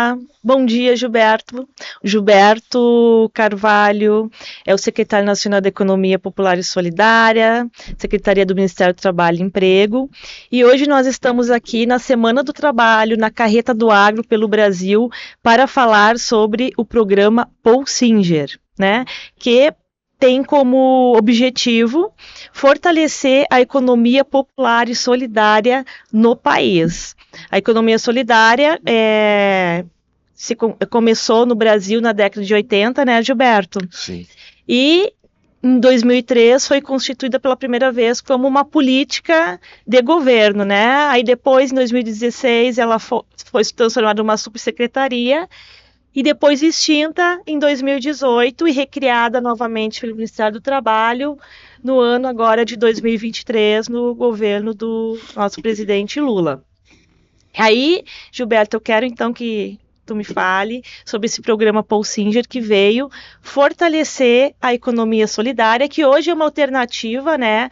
Olá, bom dia, Gilberto. Gilberto Carvalho é o secretário nacional da Economia Popular e Solidária, Secretaria do Ministério do Trabalho e Emprego. E hoje nós estamos aqui na Semana do Trabalho, na Carreta do Agro pelo Brasil, para falar sobre o programa Paul Singer, né? Que tem como objetivo fortalecer a economia popular e solidária no país. A economia solidária começou no Brasil na década de 80, né, Gilberto? Sim. E em 2003 foi constituída pela primeira vez como uma política de governo, né? Aí depois, em 2016, ela foi transformada em uma subsecretaria e depois extinta em 2018 e recriada novamente pelo Ministério do Trabalho no ano agora de 2023, no governo do nosso presidente Lula. Aí, Gilberto, eu quero então que tu me fale sobre esse programa Paul Singer que veio fortalecer a economia solidária, que hoje é uma alternativa, né,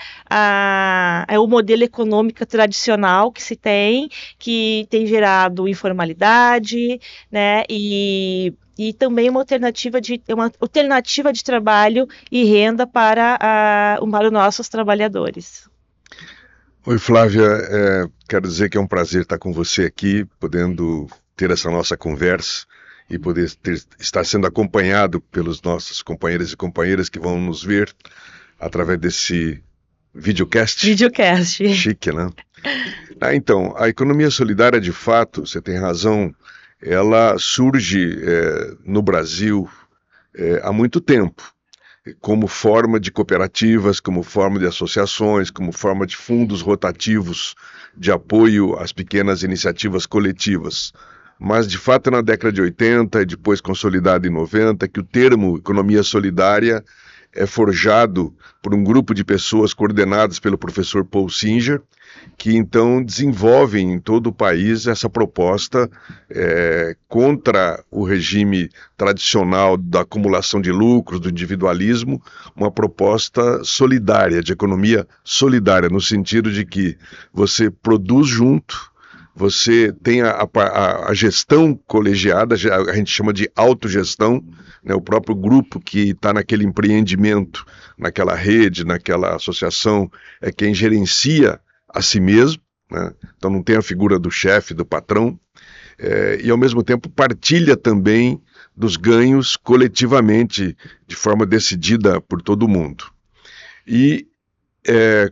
é o modelo econômico tradicional que se tem, que tem gerado informalidade, né, e também uma alternativa de trabalho e renda para os nossos trabalhadores. Oi, Flávia, quero dizer que é um prazer estar com você aqui, podendo ter essa nossa conversa e poder estar sendo acompanhado pelos nossos companheiros e companheiras que vão nos ver através desse videocast. Videocast. Chique, né? Então, a economia solidária, de fato, você tem razão, ela surge no Brasil há muito tempo, como forma de cooperativas, como forma de associações, como forma de fundos rotativos de apoio às pequenas iniciativas coletivas. Mas, de fato, na década de 80 e depois consolidado em 90, que o termo economia solidária é forjado por um grupo de pessoas coordenadas pelo professor Paul Singer, que então desenvolvem em todo o país essa proposta contra o regime tradicional da acumulação de lucros, do individualismo, uma proposta solidária, de economia solidária, no sentido de que você produz junto, você tem a gestão colegiada, a gente chama de autogestão, né, o próprio grupo que está naquele empreendimento, naquela rede, naquela associação, é quem gerencia a si mesmo, né? Então não tem a figura do chefe, do patrão, e ao mesmo tempo partilha também dos ganhos coletivamente, de forma decidida por todo mundo. E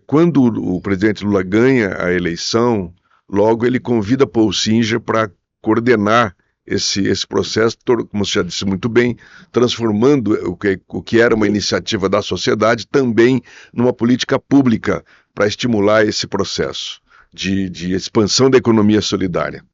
quando o presidente Lula ganha a eleição, logo ele convida Paul Singer para coordenar esse processo, como você já disse muito bem, transformando o que era uma iniciativa da sociedade também numa política pública para estimular esse processo de expansão da economia solidária.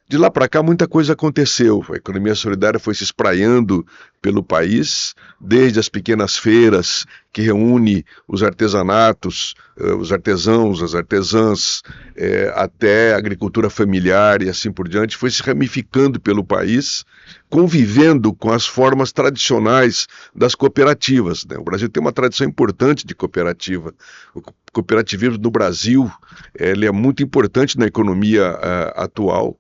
De lá para cá, muita coisa aconteceu. A economia solidária foi se espraiando pelo país, desde as pequenas feiras que reúne os artesanatos, os artesãos, as artesãs, até a agricultura familiar e assim por diante, foi se ramificando pelo país, convivendo com as formas tradicionais das cooperativas, né? O Brasil tem uma tradição importante de cooperativa. O cooperativismo no Brasil ele é muito importante na economia atual.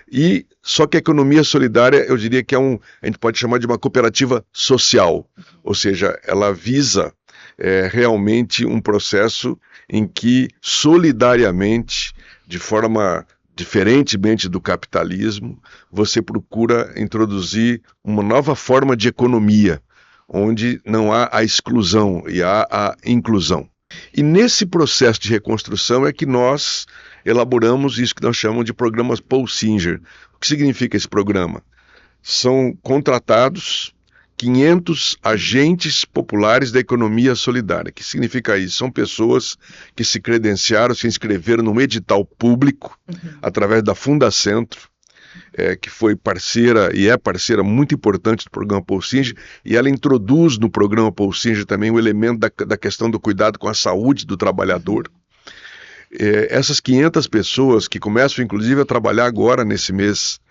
E só que a economia solidária, eu diria que a gente pode chamar de uma cooperativa social, ou seja, ela visa realmente um processo em que solidariamente, de forma diferentemente do capitalismo, você procura introduzir uma nova forma de economia, onde não há a exclusão e há a inclusão. E nesse processo de reconstrução é que nós elaboramos isso que nós chamamos de programas Paul Singer. O que significa esse programa? São contratados 500 agentes populares da economia solidária. O que significa isso? São pessoas que se credenciaram, se inscreveram num edital público, através da Fundacentro, que foi parceira e é parceira muito importante do programa Paul Singer, e ela introduz no programa Paul Singer também o elemento da questão do cuidado com a saúde do trabalhador. Essas 500 pessoas que começam inclusive a trabalhar agora nesse mês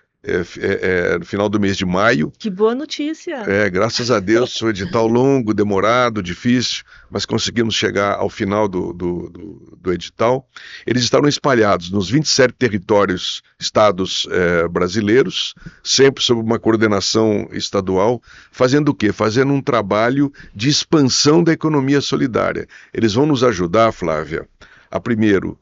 no final do mês de maio. Que boa notícia! Graças a Deus, foi um edital longo, demorado, difícil, mas conseguimos chegar ao final do edital. Eles estarão espalhados nos 27 territórios, estados brasileiros, sempre sob uma coordenação estadual, fazendo o quê? Fazendo um trabalho de expansão da economia solidária. Eles vão nos ajudar, Flávia, a primeiro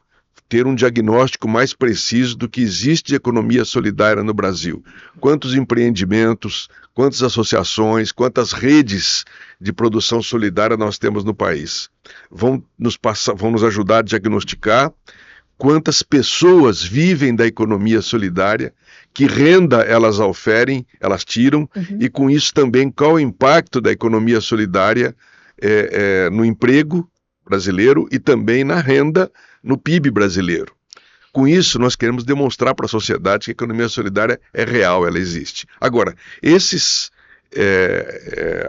ter um diagnóstico mais preciso do que existe de economia solidária no Brasil. Quantos empreendimentos, quantas associações, quantas redes de produção solidária nós temos no país. Vão nos ajudar a diagnosticar quantas pessoas vivem da economia solidária, que renda elas oferem, elas tiram, e com isso também qual o impacto da economia solidária no emprego brasileiro e também na renda, no PIB brasileiro. Com isso, nós queremos demonstrar para a sociedade que a economia solidária é real, ela existe. Agora, esses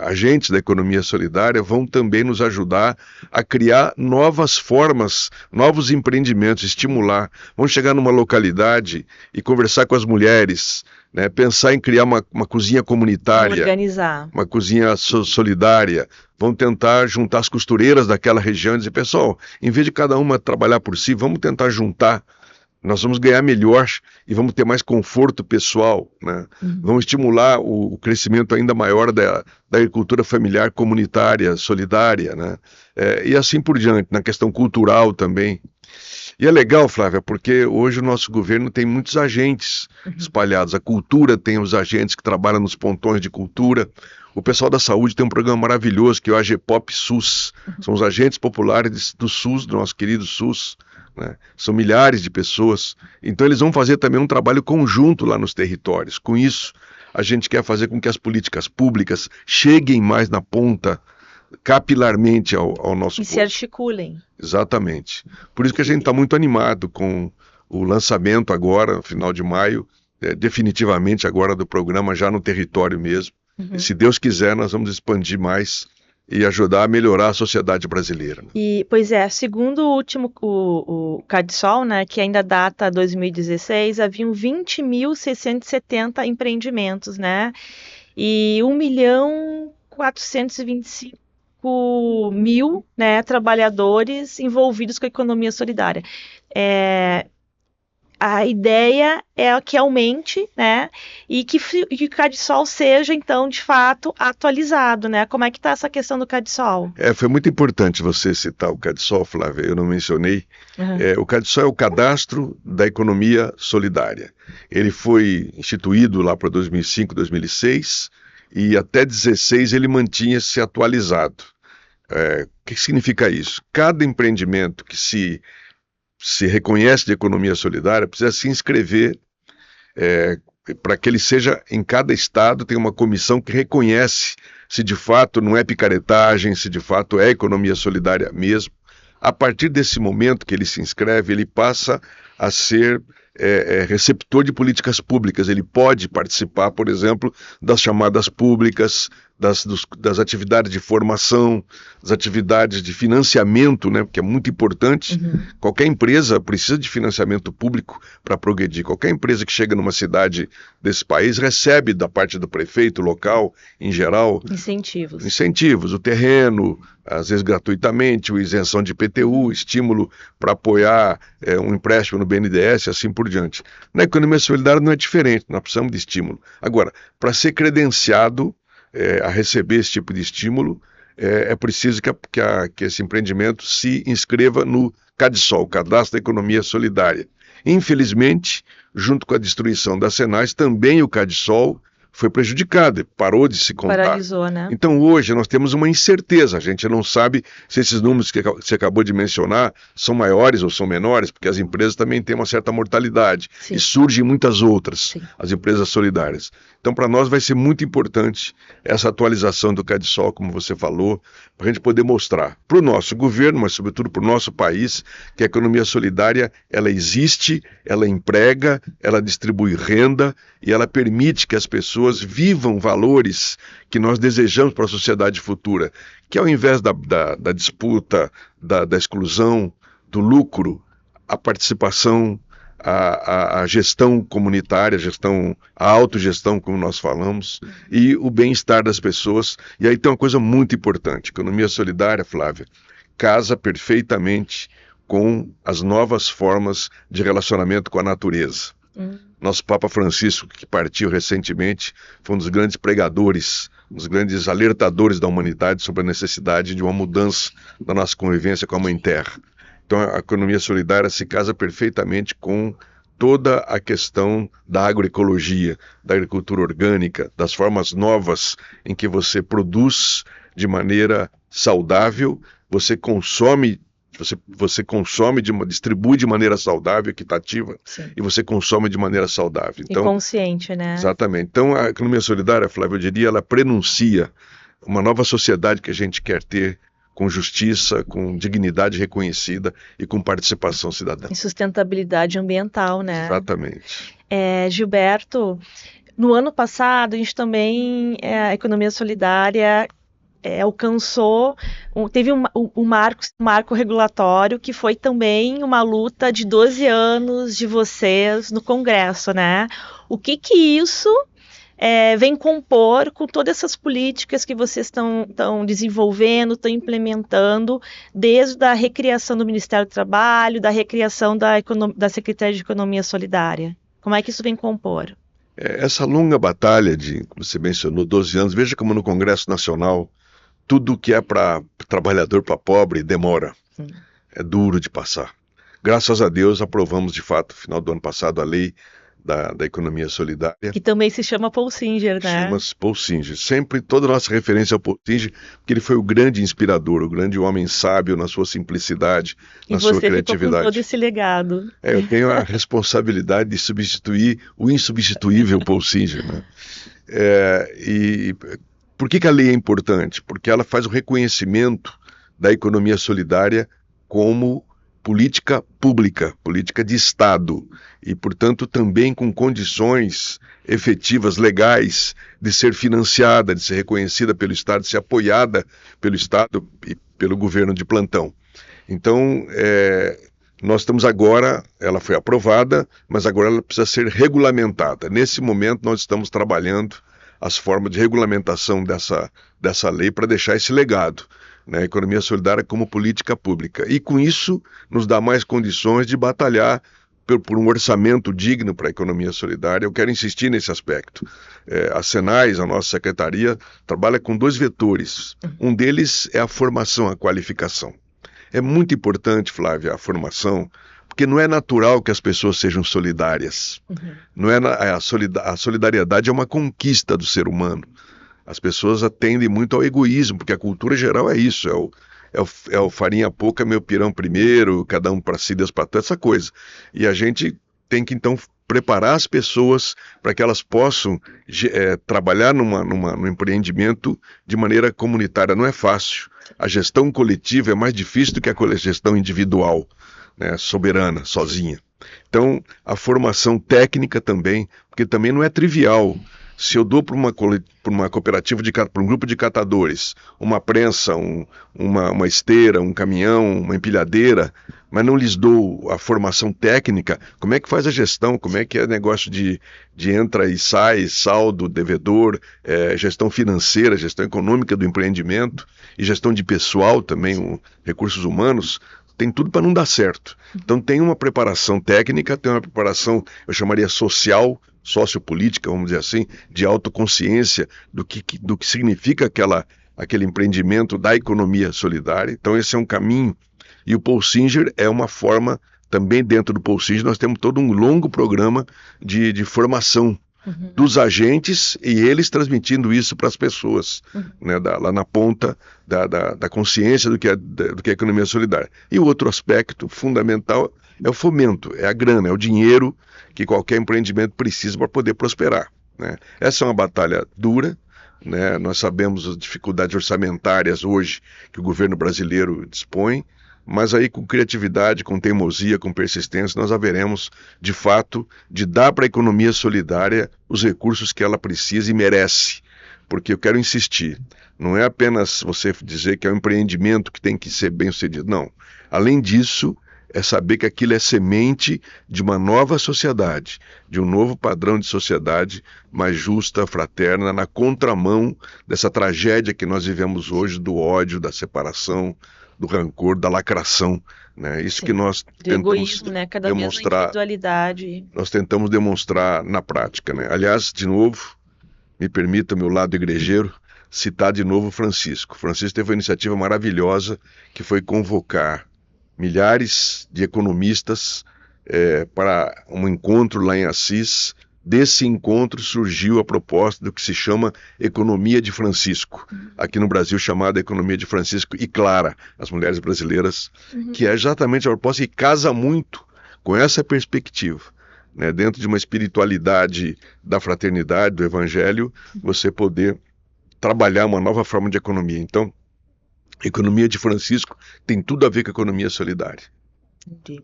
agentes da economia solidária vão também nos ajudar a criar novas formas, novos empreendimentos, estimular. Vamos chegar numa localidade e conversar com as mulheres, né, pensar em criar uma cozinha comunitária, organizar uma cozinha solidária. Vão tentar juntar as costureiras daquela região e dizer, pessoal, em vez de cada uma trabalhar por si, vamos tentar juntar. Nós vamos ganhar melhor e vamos ter mais conforto pessoal, né? Vamos estimular o crescimento ainda maior da agricultura familiar comunitária, solidária, né? E assim por diante, na questão cultural também. E é legal, Flávia, porque hoje o nosso governo tem muitos agentes espalhados. A cultura tem os agentes que trabalham nos pontões de cultura. O pessoal da saúde tem um programa maravilhoso que é o AGPOP SUS. São os agentes populares do SUS, do nosso querido SUS. Né? São milhares de pessoas. Então eles vão fazer também um trabalho conjunto lá nos territórios. Com isso, a gente quer fazer com que as políticas públicas cheguem mais na ponta, capilarmente ao nosso povo. E se articulem. Exatamente. Por isso que a gente está muito animado com o lançamento agora, no final de maio, definitivamente agora do programa já no território mesmo. E se Deus quiser, nós vamos expandir mais e ajudar a melhorar a sociedade brasileira. E, pois é, segundo o último, o CADSOL, né, que ainda data 2016, haviam 20.670 empreendimentos, né, e 1.425.000, né, trabalhadores envolvidos com a economia solidária. A ideia é que aumente, né, e que o CADSOL seja, então, de fato, atualizado, né? Como é que está essa questão do CADSOL? Foi muito importante você citar o CADSOL, Flávia, eu não mencionei. O CADSOL é o Cadastro da Economia Solidária. Ele foi instituído lá para 2005, 2006, e até 2016 ele mantinha-se atualizado. O que significa isso? Cada empreendimento que se reconhece de economia solidária, precisa se inscrever para que ele seja, em cada estado, tem uma comissão que reconhece se de fato não é picaretagem, se de fato é economia solidária mesmo. A partir desse momento que ele se inscreve, ele passa a ser receptor de políticas públicas. Ele pode participar, por exemplo, das chamadas públicas, das atividades de formação, das atividades de financiamento, né, que é muito importante. Qualquer empresa precisa de financiamento público para progredir. Qualquer empresa que chega numa cidade desse país recebe da parte do prefeito local, em geral, incentivos, o terreno, às vezes gratuitamente, a isenção de IPTU, estímulo para apoiar um empréstimo no BNDES, assim por diante. Na economia solidária não é diferente, nós precisamos de estímulo. Agora, para ser credenciado a receber esse tipo de estímulo, é preciso que esse empreendimento se inscreva no CADSOL, Cadastro da Economia Solidária. Infelizmente, junto com a destruição das Senais, também o CADSOL foi prejudicado, parou de se contar. Paralisou, né? Então hoje nós temos uma incerteza, a gente não sabe se esses números que você acabou de mencionar são maiores ou são menores, porque as empresas também têm uma certa mortalidade. Sim. E surgem muitas outras, sim, as empresas solidárias. Então para nós vai ser muito importante essa atualização do CADSOL, como você falou, para a gente poder mostrar para o nosso governo, mas sobretudo para o nosso país, que a economia solidária, ela existe, ela emprega, ela distribui renda e ela permite que as pessoas vivam valores que nós desejamos para a sociedade futura, que ao invés da disputa, da exclusão, do lucro, a participação, a gestão comunitária, a autogestão, como nós falamos, e o bem-estar das pessoas. E aí tem uma coisa muito importante: economia solidária, Flávia, casa perfeitamente com as novas formas de relacionamento com a natureza. Nosso Papa Francisco, que partiu recentemente, foi um dos grandes pregadores, um dos grandes alertadores da humanidade sobre a necessidade de uma mudança da nossa convivência com a Mãe Terra. Então a economia solidária se casa perfeitamente com toda a questão da agroecologia, da agricultura orgânica, das formas novas em que você produz de maneira saudável, você consome, distribui de maneira saudável, equitativa, Sim. E você consome de maneira saudável. Então, e consciente, né? Exatamente. Então a economia solidária, Flávio, eu diria, ela prenuncia uma nova sociedade que a gente quer ter, com justiça, com dignidade reconhecida e com participação cidadã. E sustentabilidade ambiental, né? Exatamente. Gilberto, no ano passado a gente também, a economia solidária alcançou, teve um marco regulatório que foi também uma luta de 12 anos de vocês no Congresso, né? O que isso vem compor com todas essas políticas que vocês estão desenvolvendo, estão implementando, desde a recriação do Ministério do Trabalho, da recriação da Secretaria de Economia Solidária? Como é que isso vem compor? Essa longa batalha como você mencionou, 12 anos, veja como no Congresso Nacional, tudo que é para trabalhador, para pobre, demora. Sim. É duro de passar. Graças a Deus, aprovamos de fato, no final do ano passado, a lei da economia solidária. Que também se chama Paul Singer, né? Chama-se Paul Singer. Sempre toda a nossa referência ao Paul Singer, porque ele foi o grande inspirador, o grande homem sábio na sua simplicidade, na sua criatividade. E você ficou com todo esse legado. Eu tenho a responsabilidade de substituir o insubstituível Paul Singer, né? Por que a lei é importante? Porque ela faz o reconhecimento da economia solidária como política pública, política de Estado, e, portanto, também com condições efetivas, legais, de ser financiada, de ser reconhecida pelo Estado, de ser apoiada pelo Estado e pelo governo de plantão. Então, nós estamos agora, ela foi aprovada, mas agora ela precisa ser regulamentada. Nesse momento, nós estamos trabalhando as formas de regulamentação dessa lei para deixar esse legado, né? A economia solidária como política pública. E com isso nos dá mais condições de batalhar por um orçamento digno para a economia solidária. Eu quero insistir nesse aspecto. A Senais, a nossa secretaria, trabalha com 2 vetores. Um deles é a formação, a qualificação. É muito importante, Flávia, a formação, porque não é natural que as pessoas sejam solidárias. Não é a solidariedade é uma conquista do ser humano. As pessoas atendem muito ao egoísmo, porque a cultura geral é isso, é o farinha pouca, meu pirão primeiro, cada um para si, Deus para todos, essa coisa. E a gente tem que, então, preparar as pessoas para que elas possam trabalhar num empreendimento de maneira comunitária. Não é fácil. A gestão coletiva é mais difícil do que a gestão individual, né, soberana, sozinha. Então, a formação técnica também, porque também não é trivial. Se eu dou para uma cooperativa, para um grupo de catadores, uma prensa, uma esteira, um caminhão, uma empilhadeira, mas não lhes dou a formação técnica, como é que faz a gestão? Como é que é negócio de entra e sai, saldo, devedor, gestão financeira, gestão econômica do empreendimento e gestão de pessoal também, recursos humanos? Tem tudo para não dar certo. Então tem uma preparação técnica, tem uma preparação, eu chamaria social, sociopolítica, vamos dizer assim, de autoconsciência do que significa aquele empreendimento da economia solidária. Então esse é um caminho. E o Paul Singer é uma forma, também dentro do Paul Singer nós temos todo um longo programa de formação dos agentes e eles transmitindo isso para as pessoas, né, lá na ponta da consciência do que é a economia solidária. E o outro aspecto fundamental é o fomento, é a grana, é o dinheiro que qualquer empreendimento precisa para poder prosperar, né? Essa é uma batalha dura, né? Nós sabemos as dificuldades orçamentárias hoje que o governo brasileiro dispõe, mas aí com criatividade, com teimosia, com persistência, nós haveremos, de fato, de dar para a economia solidária os recursos que ela precisa e merece. Porque eu quero insistir, não é apenas você dizer que é um empreendimento que tem que ser bem sucedido, não. Além disso, é saber que aquilo é semente de uma nova sociedade, de um novo padrão de sociedade mais justa, fraterna, na contramão dessa tragédia que nós vivemos hoje, do ódio, da separação, do rancor, da lacração, né? Isso Sim. que nós Do tentamos egoísmo, né? Cada vez a individualidade. Nós tentamos demonstrar na prática, né? Aliás, de novo, me permita meu lado igrejeiro, citar de novo Francisco. Francisco teve uma iniciativa maravilhosa que foi convocar milhares de economistas para um encontro lá em Assis. Desse encontro surgiu a proposta do que se chama Economia de Francisco, aqui no Brasil chamada Economia de Francisco e Clara, as mulheres brasileiras, que é exatamente a proposta que casa muito com essa perspectiva, né? Dentro de uma espiritualidade da fraternidade, do evangelho, você poder trabalhar uma nova forma de economia. Então, Economia de Francisco tem tudo a ver com a economia solidária. Entendi.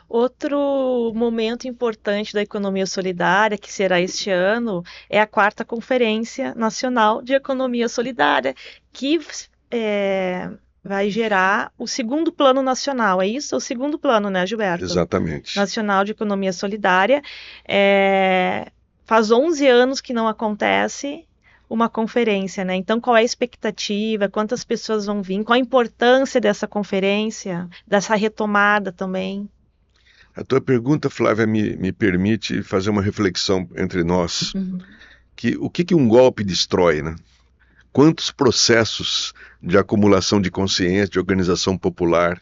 Outro momento importante da economia solidária, que será este ano, é a 4ª Conferência Nacional de Economia Solidária, que vai gerar o 2º Plano Nacional. É isso? É o 2º plano, né, Gilberto? Exatamente. Nacional de Economia Solidária. Faz 11 anos que não acontece uma conferência, né? Então, qual é a expectativa? Quantas pessoas vão vir? Qual a importância dessa conferência? Dessa retomada também? A tua pergunta, Flávia, me permite fazer uma reflexão entre nós. O que um golpe destrói, né? Quantos processos de acumulação de consciência, de organização popular,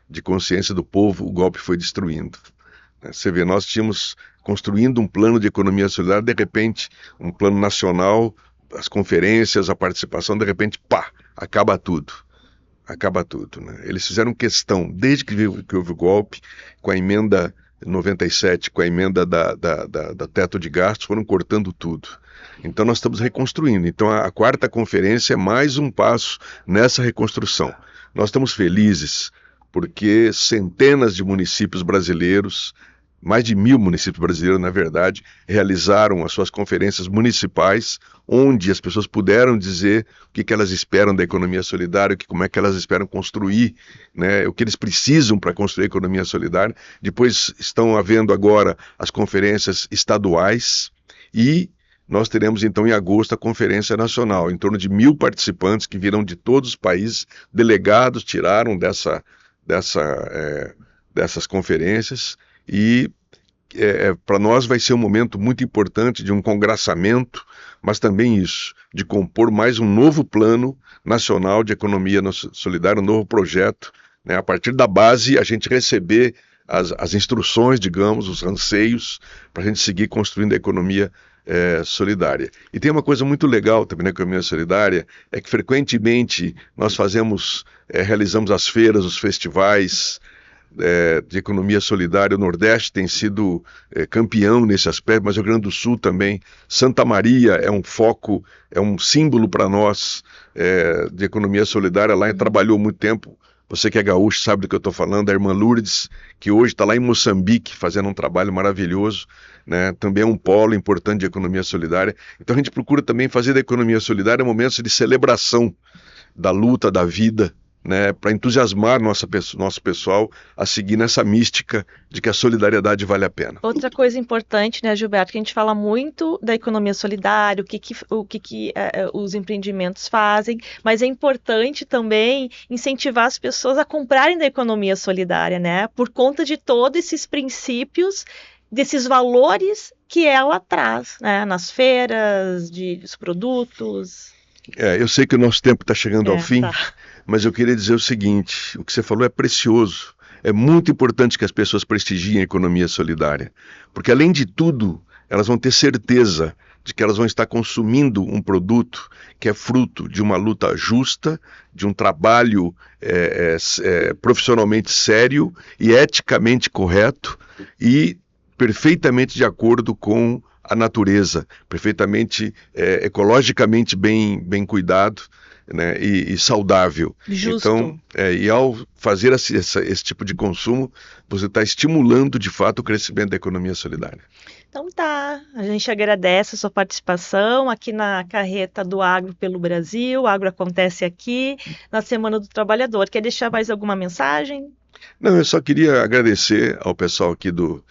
de consciência do povo, o golpe foi destruindo. Você vê, nós tínhamos construindo um plano de economia solidária, de repente, um plano nacional, as conferências, a participação, de repente, pá, acaba tudo. Acaba tudo, né? Eles fizeram questão, desde que houve o golpe, com a emenda 97, com a emenda da teto de gastos, foram cortando tudo. Então nós estamos reconstruindo. Então a 4ª Conferência é mais um passo nessa reconstrução. Nós estamos felizes porque centenas de municípios brasileiros, mais de 1000 municípios brasileiros, na verdade, realizaram as suas conferências municipais, onde as pessoas puderam dizer o que elas esperam da economia solidária, como é que elas esperam construir, né, o que eles precisam para construir a economia solidária. Depois estão havendo agora as conferências estaduais e nós teremos então em agosto a Conferência Nacional, em torno de 1000 participantes que virão de todos os países, delegados tiraram dessas conferências. E para nós vai ser um momento muito importante de um congraçamento, mas também isso, de compor mais um novo plano nacional de economia solidária, um novo projeto, né? A partir da base a gente receber as instruções, digamos, os anseios, para a gente seguir construindo a economia solidária. E tem uma coisa muito legal também na economia solidária, é que frequentemente nós realizamos as feiras, os festivais, de economia solidária. O Nordeste tem sido campeão nesse aspecto, mas o Rio Grande do Sul também. Santa Maria é um foco, é um símbolo para nós de economia solidária. Lá trabalhou muito tempo, você que é gaúcho sabe do que eu estou falando, a irmã Lourdes, que hoje está lá em Moçambique fazendo um trabalho maravilhoso, né? Também é um polo importante de economia solidária. Então a gente procura também fazer da economia solidária momentos de celebração da luta, da vida, né, para entusiasmar nosso pessoal a seguir nessa mística de que a solidariedade vale a pena. Outra coisa importante, né, Gilberto, que a gente fala muito da economia solidária, o que os empreendimentos fazem, mas é importante também incentivar as pessoas a comprarem da economia solidária, né, por conta de todos esses princípios, desses valores que ela traz, né, nas feiras, dos produtos. Eu sei que o nosso tempo está chegando ao fim, tá. Mas eu queria dizer o seguinte, o que você falou é precioso. É muito importante que as pessoas prestigiem a economia solidária, porque além de tudo, elas vão ter certeza de que elas vão estar consumindo um produto que é fruto de uma luta justa, de um trabalho profissionalmente sério e eticamente correto e perfeitamente de acordo com a natureza, perfeitamente ecologicamente bem cuidado, né, e saudável. Justo. Então, e ao fazer esse tipo de consumo, você está estimulando de fato o crescimento da economia solidária. Então tá, a gente agradece a sua participação aqui na Carreta do Agro pelo Brasil. O Agro acontece aqui na Semana do Trabalhador. Quer deixar mais alguma mensagem? Não, eu só queria agradecer ao pessoal aqui do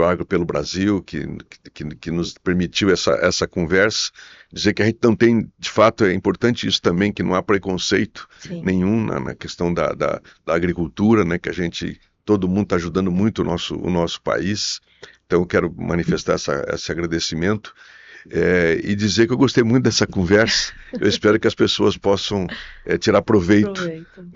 Agro pelo Brasil, que nos permitiu essa conversa, dizer que a gente não tem, de fato, é importante isso também, que não há preconceito Sim. nenhum na questão da agricultura, né, que todo mundo está ajudando muito o nosso país, então eu quero manifestar esse agradecimento. E dizer que eu gostei muito dessa conversa. Eu espero que as pessoas possam tirar proveito.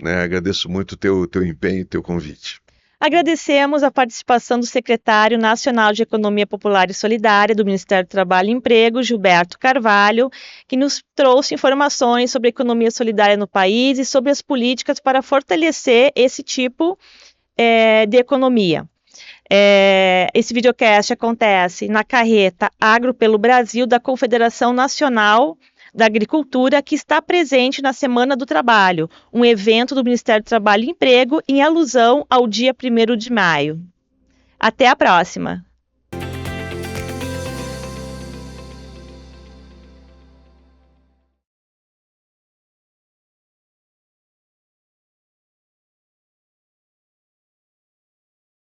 Né? Agradeço muito o teu empenho e teu convite. Agradecemos a participação do secretário nacional de Economia Popular e Solidária do Ministério do Trabalho e Emprego, Gilberto Carvalho, que nos trouxe informações sobre a economia solidária no país e sobre as políticas para fortalecer esse tipo de economia. Esse videocast acontece na carreta Agro pelo Brasil da Confederação Nacional da Agricultura, que está presente na Semana do Trabalho, um evento do Ministério do Trabalho e Emprego em alusão ao dia 1º de maio. Até a próxima!